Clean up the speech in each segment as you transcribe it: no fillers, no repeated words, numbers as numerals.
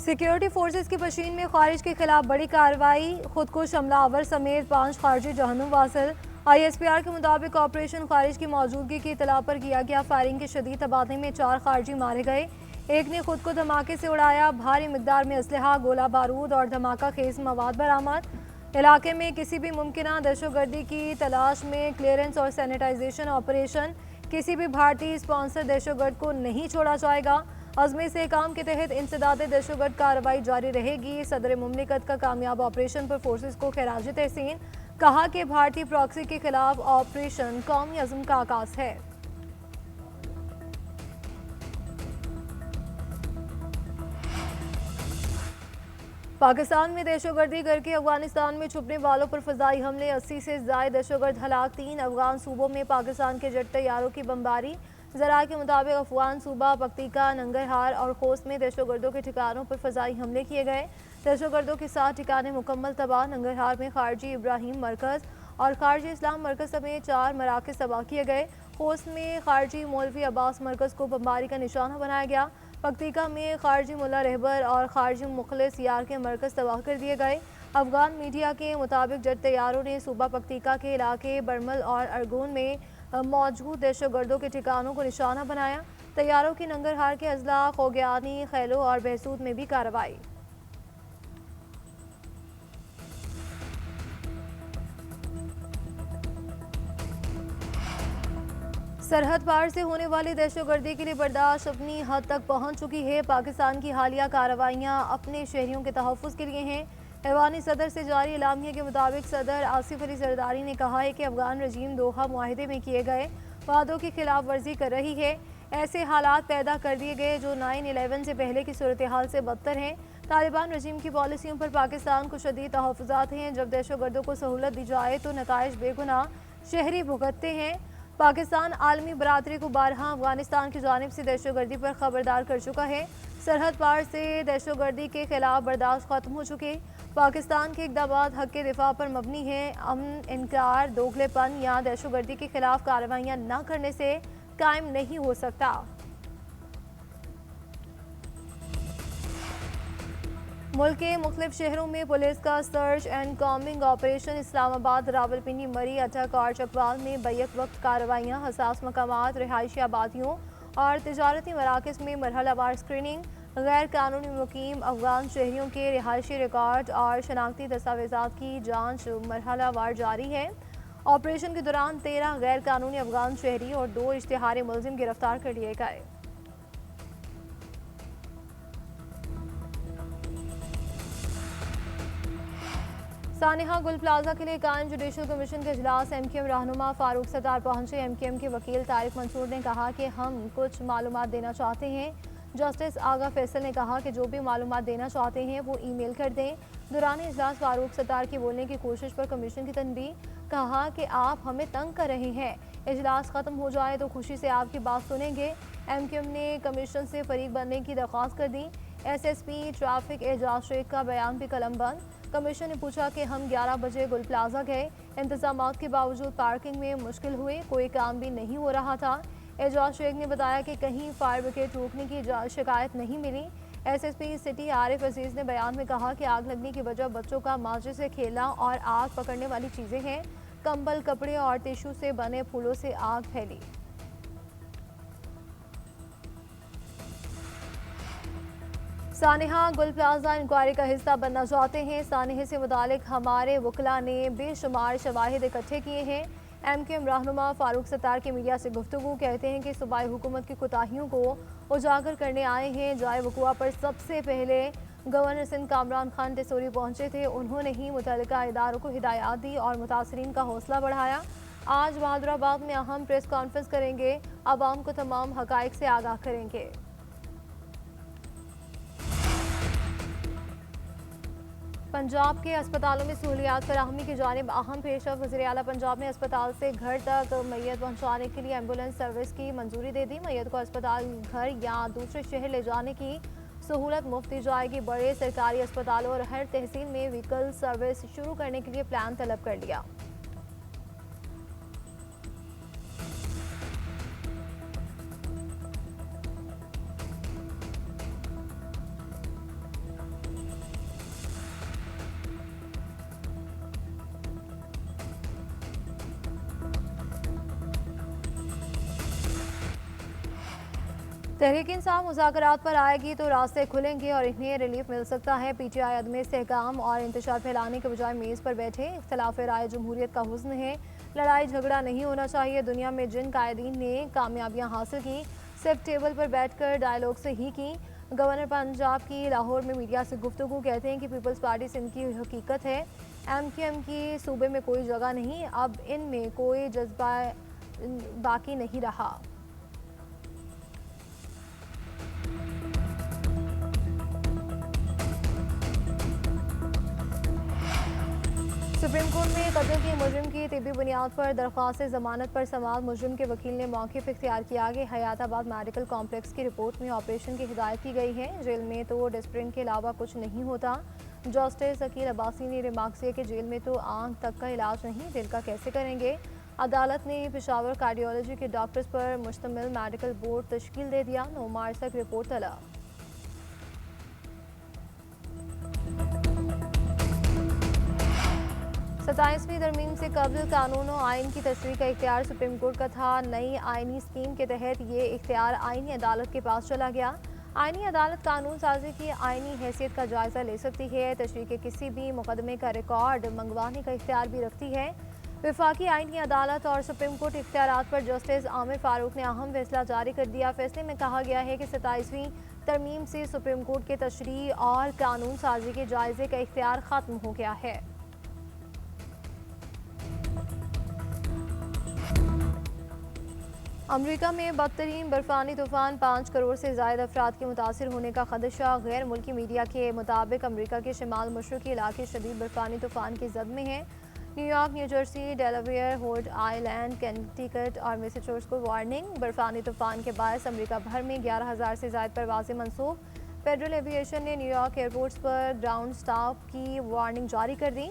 Security forces की पशीन में खारिज के खिलाफ बड़ी कार्रवाई। खुद को हमलावर समेत 5 खारजी जहन्नुम वासिल। ISPR के मुताबिक ऑपरेशन खारिज की मौजूदगी की इतला पर किया गया। फायरिंग के शदीद तबादले में 4 खारजी मारे गए। एक ने खुद को धमाके से उड़ाया। भारी मिकदार में असलहा, गोला बारूद और धमाका खेज मवाद बरामद। इलाके में किसी भी मुमकिन दहशतगर्दी की तलाश में क्लियरेंस और सैनिटाइजेशन ऑपरेशन। किसी भी भारतीय स्पॉन्सर दहशतगर्द को नहीं छोड़ा जाएगा। अज़्म से काम के तहत इंसदाद दहशतगर्द कार्रवाई जारी रहेगी। सदर मुमलिकत का कामयाब ऑपरेशन पर फोर्सेस को खराज तहसीन। कहा कि भारतीय प्रॉक्सी के खिलाफ ऑपरेशन कौमी अज़्म का आगाज है। पाकिस्तान में दहशतगर्दी करके अफगानिस्तान में छुपने वालों पर फजाई हमले। 80 से ज्यादा दहशतगर्द हलाक। 3 अफगान सूबों में पाकिस्तान के जेट तैयारों की बमबारी। जरा के मुताबिक अफगान सूबा पक्तिका, नंगरहार और खोस्त में दहशतगर्दों के ठिकानों पर फजाई हमले किए गए। दहशतगर्दों के 7 ठिकाने मुकम्मल तबाह। नंगरहार में खारजी इब्राहिम मरकज़ और खारजी इस्लाम मरकज़ समेत 4 मराकज़ तबाह किए गए। खोस्त में खारजी मौलवी अब्बास मरकज़ को बमबारी का निशाना बनाया गया। पक्तिका में खारजी मुल्ला रहबर और खारजी मुखलिस यार के मरकज़ तबाह कर दिए गए। अफगान मीडिया के मुताबिक जेट तैयारों ने सूबा पक्तिका के इलाके बरमल और अरगोन में मौजूद दहशतगर्दों के ठिकानों को निशाना बनाया। तैयारों की नंगरहार के अजला, खोग्यानी, खैलो और बहसूद में भी कार्रवाई। सरहद पार से होने वाली दहशतगर्दी के लिए बर्दाश्त अपनी हद तक पहुंच चुकी है। पाकिस्तान की हालिया कार्रवाइयां अपने शहरियों के तहफ़्फ़ुज़ के लिए हैं। ऐवानी सदर से जारी एलामिया के मुताबिक सदर आसिफ अली जरदारी ने कहा है कि अफगान रजीम दोहा मुआहिदे में किए गए वादों की खिलाफ वर्जी कर रही है। ऐसे हालात पैदा कर दिए गए जो 9/11 से पहले की सूरत हाल से बदतर हैं। तालिबान रजीम की पॉलिसियों पर पाकिस्तान को शदीद तहफ़्फ़ुज़ात हैं। जब दहशतगर्दों को सहूलत दी जाए तो नताइज बेगुनाह शहरी भुगतते हैं। पाकिस्तान आलमी बरादरी को बारहा अफगानिस्तान की जानिब से दहशतगर्दी पर खबरदार कर चुका है। सरहद पार से दहशतगर्दी के खिलाफ बर्दाश्त खत्म हो चुके। पाकिस्तान के इक़दामात हक़ के दिफा पर मबनी है। अमन, इनकार, दोगलेपन या दहशतगर्दी के खिलाफ कार्रवाइयाँ न करने से कायम नहीं हो सकता। मुल्क के मुख्तलिफ शहरों में पुलिस का search and combing operation. Islamabad, Rawalpindi, मरी, अटक और चकवाल में बैक वक्त कार्रवाइयाँ। हसास मकामात, रिहायशी आबादियों और तजारती मराकज़ में मरहलावार स्क्रीनिंग। गैर कानूनी मुकीम अफगान शहरियों के रिहायशी रिकॉर्ड और शनाख्ती दस्तावेज़ात की जाँच मरहलावार जारी है। ऑपरेशन के दौरान 13 गैर कानूनी अफगान शहरी और 2 इश्तिहारी मुलजिम गिरफ्तार कर लिए गए। सानिहा गुल प्लाजा के लिए कायम जुडिशल कमीशन के इजलास। MQM रहनुमा फारूक सत्तार पहुंचे। MQM के वकील तारिक मंसूर ने कहा कि हम कुछ मालूमात देना चाहते हैं। जस्टिस आगा फैसल ने कहा कि जो भी मालूमात देना चाहते हैं वो ईमेल कर दें। दौरान इजलास फारूक सत्तार की बोलने की कोशिश पर कमीशन की तनबीह। कहा कि आप हमें तंग कर रहे हैं। इजलास ख़त्म हो जाए तो खुशी से आपकी बात सुनेंगे। MQM ने कमीशन से फरीक बनने की दरख्वास्त कर दी। SSP ट्रैफिक एजाज शेख का बयान भी कलम बंद। कमीशन ने पूछा कि हम 11 बजे गुल प्लाजा गए, इंतजामात के बावजूद पार्किंग में मुश्किल हुए, कोई काम भी नहीं हो रहा था। एजाज शेख ने बताया कि कहीं फायर ब्रिगेड रोकने की शिकायत नहीं मिली। SSP सिटी आरिफ अजीज ने बयान में कहा कि आग लगने की वजह बच्चों का माजे से खेलना और आग पकड़ने वाली चीज़ें हैं। कंबल, कपड़े और टिश्यू से बने फूलों से आग फैली। सानिहा गुल प्लाजा इंक्वायरी का हिस्सा बनना चाहते हैं। सानिहा से मुतालिक हमारे वकला ने बेशुमार शवाहिद इकट्ठे किए हैं। MQM रहनुमा फारूक सत्तार की मीडिया से गुफ्तगू। कहते हैं कि सूबाई हुकूमत की कोताहियों को उजागर करने आए हैं। जाए वकुआ पर सबसे पहले गवर्नर सिंध कामरान खान टेसोरी पहुंचे थे। उन्होंने ही मुतल्लिका इदारों को हिदायत दी और मुतासरीन का हौसला बढ़ाया। आज बहादुराबाद में अहम प्रेस कॉन्फ्रेंस करेंगे। आवाम को तमाम हकाइक से आगाह करेंगे। पंजाब के अस्पतालों में सहूलियात फराहमी की जानिब अहम पेशरफ। वज़ीर आला पंजाब ने अस्पताल से घर तक मैयत पहुँचाने के लिए एम्बुलेंस सर्विस की मंजूरी दे दी। मैयत को अस्पताल, घर या दूसरे शहर ले जाने की सहूलत मुफ्त दी जाएगी। बड़े सरकारी अस्पतालों और हर तहसील में व्हीकल सर्विस शुरू करने के लिए प्लान तलब कर लिया। तहरीक इंसाफ मुज़ाकरात पर आएगी तो रास्ते खुलेंगे और इन्हें रिलीफ मिल सकता है। पीटीआई अदम इस्तेहकाम और इंतशार फैलाने के बजाय मेज़ पर बैठे। इख्तलाफ राय जमहूरियत का हुस्न है, लड़ाई झगड़ा नहीं होना चाहिए। दुनिया में जिन कायदीन ने कामयाबियाँ हासिल की सिर्फ टेबल पर बैठ कर डायलॉग से ही की। गवर्नर पंजाब की लाहौर में मीडिया से गुफ्तगू कहते हैं कि पीपल्स पार्टी सिंध की हकीकत है, MQM की सूबे में कोई जगह नहीं, अब इनमें कोई जज्बा बाकी नहीं रहा। सुप्रीम कोर्ट में कत्ल के मुजरिम की तिब्बी बुनियाद पर दरख्वास्त जमानत पर समाअत। मुजरिम के वकील ने मौक़िफ़ इख्तियार किया। आगे हयाताबाद मेडिकल कॉम्प्लेक्स की रिपोर्ट में ऑपरेशन की हिदायत की गई है। जेल में तो डिस्प्रिन के अलावा कुछ नहीं होता। जस्टिस अकील अब्बासी ने रिमार्क किया कि जेल में तो आंख तक का इलाज नहीं, दिल का कैसे करेंगे। अदालत ने पेशावर कार्डियोलॉजी के डॉक्टर्स पर मुश्तमिल मेडिकल बोर्ड तश्कील दे दिया। 9 मार्च तक रिपोर्ट तलब। 27वीं तरमीम से कबल कानून और आइन की तशरीह का इख्तियार सुप्रीम कोर्ट का था। नई आइनी स्कीम के तहत ये इख्तियार आइनी अदालत के पास चला गया। आइनी अदालत कानून साजी की आइनी हैसियत का जायजा ले सकती है। तशरीह के किसी भी मुकदमे का रिकॉर्ड मंगवाने का इख्तियार भी रखती है। वफाकी आइनी अदालत और सुप्रीम कोर्ट इख्तियारात पर जस्टिस आमिर फारूक ने अहम फैसला जारी कर दिया। फैसले में कहा गया है कि 27वीं तरमीम से सुप्रीम कोर्ट के तशरीह और कानून साजी के जायजे का इख्तियार खत्म हो गया है। अमरीका में बदतरीन बर्फानी तूफान 5 करोड़ से ज़ायद अफराद के मुतासिर होने का खदशा। गैर मुल्की मीडिया के मुताबिक अमरीका के शिमाल मशरक़ी इलाके शदीद बर्फानी तूफान की जद में है। New York, new Jersey, Delaware, Rhode Island, कैनेटिकट और मैसाचुसेट्स को वार्निंग। बर्फानी तूफान के बायस अमरीका भर में 11,000 से ज़ायद परवाज़ें मनसूख। फेडरल एविएशन ने न्यूयॉर्क एयरपोर्ट्स पर ग्राउंड स्टाफ की वार्निंग जारी कर दी।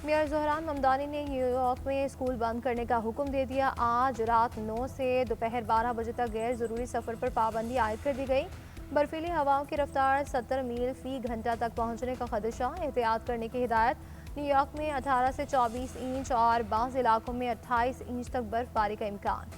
मेयर ज़हरान ममदानी ने न्यूयॉर्क में स्कूल बंद करने का हुक्म दे दिया। आज रात 9 से दोपहर 12 बजे तक गैर ज़रूरी सफ़र पर पाबंदी आयद कर दी गई। बर्फीली हवाओं की रफ्तार 70 मील फ़ी घंटा तक पहुंचने का खदशा। एहतियात करने की हिदायत। न्यूयॉर्क में 18 से 24 इंच और बाज़ इलाकों में 28 इंच तक बर्फबारी का इम्कान।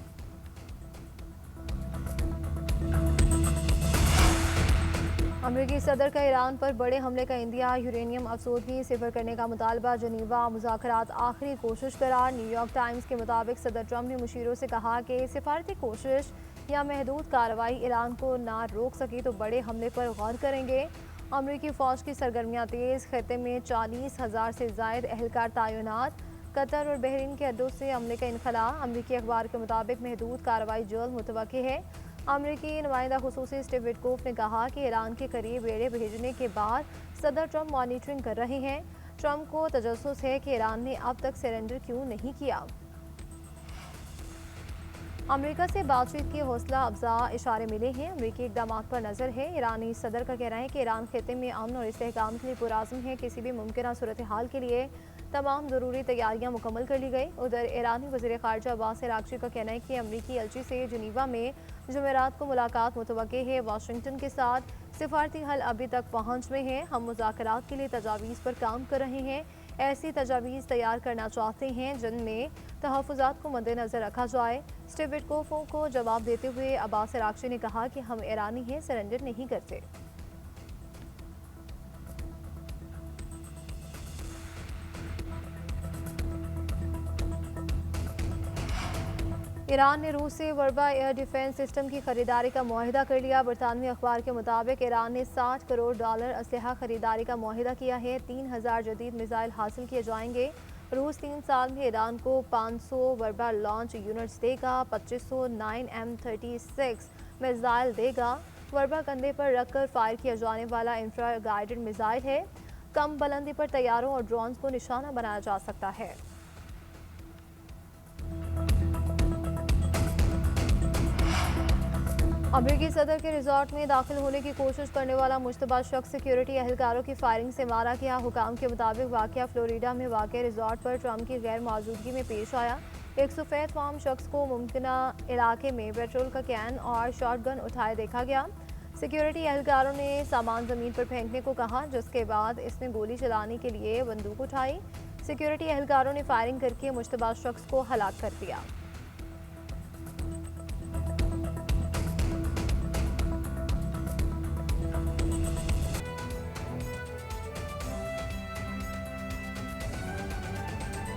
अमरीकी सदर का ईरान पर बड़े हमले का इंदिया। यूरेनियम अफसोदगी सिफर करने का मुतालबा। जनीवा मुज़ाकरात आखिरी कोशिश करार। न्यूयॉर्क टाइम्स के मुताबिक सदर ट्रंप ने मुशीरों से कहा कि सिफारती कोशिश या महदूद कार्रवाई ईरान को ना रोक सकी तो बड़े हमले पर गौर करेंगे। अमरीकी फ़ौज की सरगर्मियाँ तेज़। खत्े में 40,000 से ज़ायद एहलकार तैनात। कतर और बहरीन के अड्डों से हमले का इनखला। अमरीकी अखबार के मुताबिक महदूद कार्रवाई जल्द मुतवक्की है। अमरीकी नुमाइंदा खुसूसी स्टीव विटकोफ ने कहा कि ईरान के करीब बेड़े भेजने के बाद सदर ट्रंप मॉनिटरिंग कर रहे हैं। ट्रंप को तजस्सुस है कि ईरान ने अब तक सरेंडर क्यों नहीं किया। अमेरिका से बातचीत के हौसला अफजा इशारे मिले हैं। अमेरिकी इकदाम पर नज़र है। ईरानी सदर का कहना है कि ईरान खिते में अमन और इस्तेहकाम के लिए पुरआज़म है। किसी भी मुमकिन सूरत हाल के लिए तमाम ज़रूरी तैयारियां मुकम्मल कर ली गई। उधर ईरानी वज़ीर ख़ारजा अब्बास अराग़ची का कहना है कि अमरीकी एलची से जिनीवा में जुमेरात को मुलाकात मुतवक्की है। वाशिंगटन के साथ सिफारती हल अभी तक पहुँच में है। हम मुज़ाकरात के लिए तजावीज़ पर काम कर रहे हैं। ऐसी तजावीज़ तैयार करना चाहते हैं जिनमें तहफ़्फ़ुज़ात को मद्देनज़र रखा जाए। स्टीव विटकोफ को जवाब देते हुए अब्बास अराग़ची ने कहा कि हम ईरानी हैं, सरेंडर नहीं करते। ईरान ने रूस से वर्बा एयर डिफेंस सिस्टम की खरीदारी का मुआहिदा कर लिया। बरतानवी अखबार के मुताबिक ईरान ने $60 करोड़ असलहा खरीदारी का मुआहिदा किया है। 3,000 जदीद मिसाइल हासिल किए जाएंगे। रूस 3 साल में ईरान को 500 वर्बा लॉन्च यूनिट्स देगा। 2500 9M36 मिसाइल देगा। वर्बा कंधे पर रखकर फायर किया जाने वाला इंफ्रा गाइडेड मिसाइल है। कम बुलंदी पर तैयारों और ड्रोन्स को निशाना बनाया जा सकता है। अमरीकी सदर के रिजॉर्ट में दाखिल होने की कोशिश करने वाला मुश्तबा शख्स सिक्योरिटी एहलकारों की फायरिंग से मारा गया। हुकाम के मुताबिक वाक़या फ्लोरिडा में वाक़ रिजॉर्ट पर ट्रंप की गैर मौजूदगी में पेश आया। एक सफ़ेद फार्म शख्स को मुमकिना इलाके में पेट्रोल का कैन और शॉटगन उठाए देखा गया। सिक्योरिटी एहलकारों ने सामान ज़मीन पर फेंकने को कहा, जिसके बाद इसने गोली चलाने के लिए बंदूक उठाई। सिक्योरिटी एहलकारों ने फायरिंग करके मुश्तबा शख्स को हलाक कर दिया।